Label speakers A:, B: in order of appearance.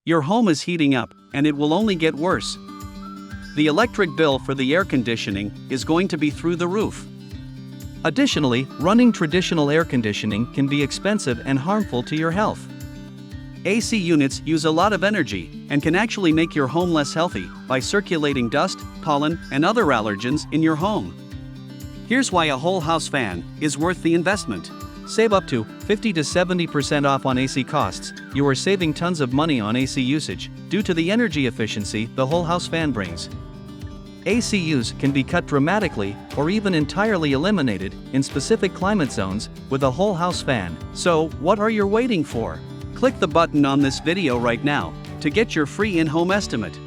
A: Your home is heating up, and it will only get worse. The electric bill for the air conditioning is going to be through the roof. Additionally, running traditional air conditioning can be expensive and harmful to your health. AC units use a lot of energy and can actually make your home less healthy by circulating dust, pollen, and other allergens in your home. Here's why a whole house fan is worth the investment. Save up to 50 to 70% off on AC costs. You are saving tons of money on AC usage due to the energy efficiency the whole house fan brings. AC use can be cut dramatically or even entirely eliminated in specific climate zones with a whole house fan. So, what are you waiting for? Click the button on this video right now to get your free in-home estimate.